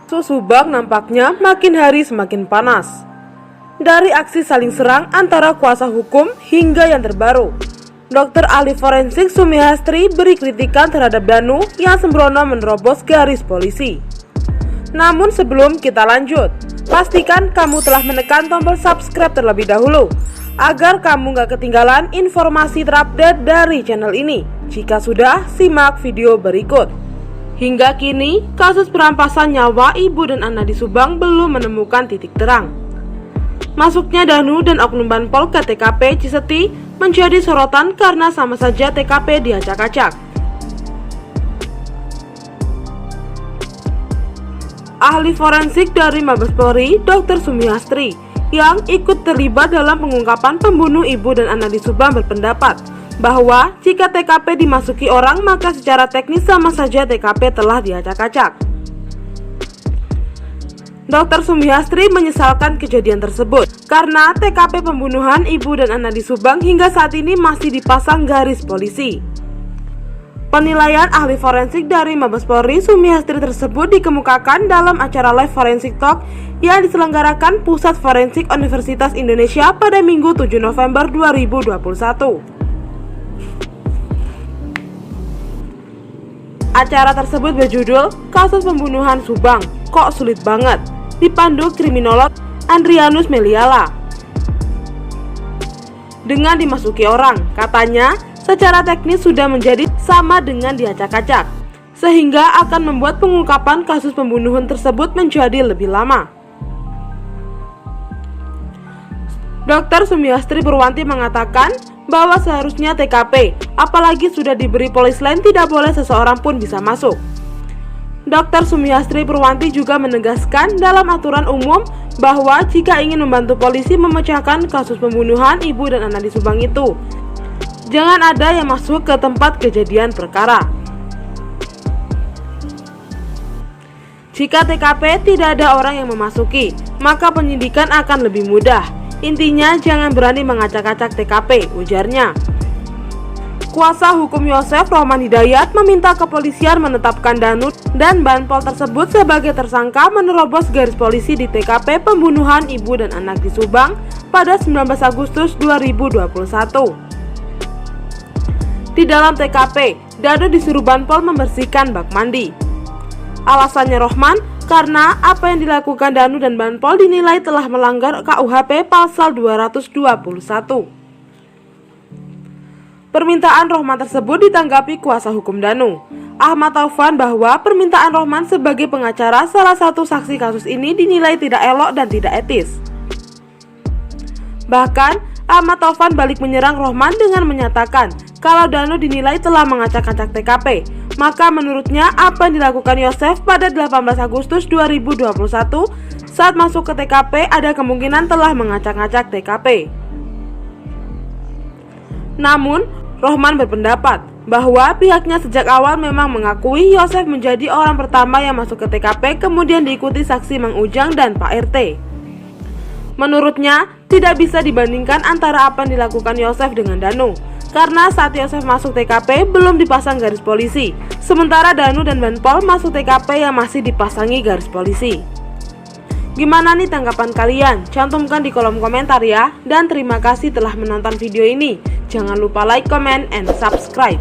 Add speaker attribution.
Speaker 1: Subang nampaknya makin hari semakin panas. Dari aksi saling serang antara kuasa hukum hingga yang terbaru, Dokter ahli forensik Sumiastri beri kritikan terhadap Danu yang sembrono menerobos garis polisi. Namun sebelum kita lanjut, pastikan kamu telah menekan tombol subscribe terlebih dahulu agar kamu gak ketinggalan informasi terupdate dari channel ini. Jika sudah, simak video berikut. Hingga kini, kasus perampasan nyawa ibu dan anak di Subang belum menemukan titik terang. Masuknya Danu dan oknum Banpol ke TKP Ciseti menjadi sorotan karena sama saja TKP diacak-acak. Ahli forensik dari Mabes Polri, Dr. Sumiastri, yang ikut terlibat dalam pengungkapan pembunuh ibu dan anak di Subang berpendapat bahwa jika TKP dimasuki orang, maka secara teknis sama saja TKP telah diacak-acak. Dr. Sumiastri menyesalkan kejadian tersebut karena TKP pembunuhan ibu dan anak di Subang hingga saat ini masih dipasang garis polisi. Penilaian ahli forensik dari Mabes Polri Sumiastri tersebut dikemukakan dalam acara live Forensic Talk yang diselenggarakan Pusat Forensik Universitas Indonesia pada Minggu 7 November 2021. Acara tersebut berjudul Kasus Pembunuhan Subang, Kok Sulit Banget, dipandu kriminolog Andrianus Meliala. Dengan dimasuki orang, katanya secara teknis sudah menjadi sama dengan diacak-acak, sehingga akan membuat pengungkapan kasus pembunuhan tersebut menjadi lebih lama. Dr. Sumiastri Purwanti mengatakan bahwa seharusnya TKP, apalagi sudah diberi polis lain, tidak boleh seseorang pun bisa masuk. Dr. Sumiastri Purwanti juga menegaskan dalam aturan umum bahwa jika ingin membantu polisi memecahkan kasus pembunuhan ibu dan anak di Subang itu, jangan ada yang masuk ke tempat kejadian perkara. Jika TKP tidak ada orang yang memasuki, maka penyidikan akan lebih mudah. Intinya jangan berani mengacak-acak TKP, ujarnya. Kuasa hukum Yosef, Rohman Hidayat, meminta kepolisian menetapkan Danu dan Banpol tersebut sebagai tersangka menerobos garis polisi di TKP pembunuhan ibu dan anak di Subang pada 19 Agustus 2021. Di dalam TKP, Danu disuruh Banpol membersihkan bak mandi. Alasannya Rohman, karena apa yang dilakukan Danu dan Banpol dinilai telah melanggar KUHP pasal 221. Permintaan Rohman tersebut ditanggapi kuasa hukum Danu, Ahmad Taufan, bahwa permintaan Rohman sebagai pengacara salah satu saksi kasus ini dinilai tidak elok dan tidak etis. Bahkan, Ahmad Taufan balik menyerang Rohman dengan menyatakan kalau Danu dinilai telah mengacak-acak TKP, maka menurutnya apa yang dilakukan Yosef pada 18 Agustus 2021 saat masuk ke TKP ada kemungkinan telah mengacak-acak TKP. Namun, Rohman berpendapat bahwa pihaknya sejak awal memang mengakui Yosef menjadi orang pertama yang masuk ke TKP, kemudian diikuti saksi Mang Ujang dan Pak RT. Menurutnya, tidak bisa dibandingkan antara apa yang dilakukan Yosef dengan Danu, karena saat Yosef masuk TKP belum dipasang garis polisi, sementara Danu dan Banpol masuk TKP yang masih dipasangi garis polisi. Gimana nih tanggapan kalian? Cantumkan di kolom komentar ya. Dan terima kasih telah menonton video ini. Jangan lupa like, comment, and subscribe.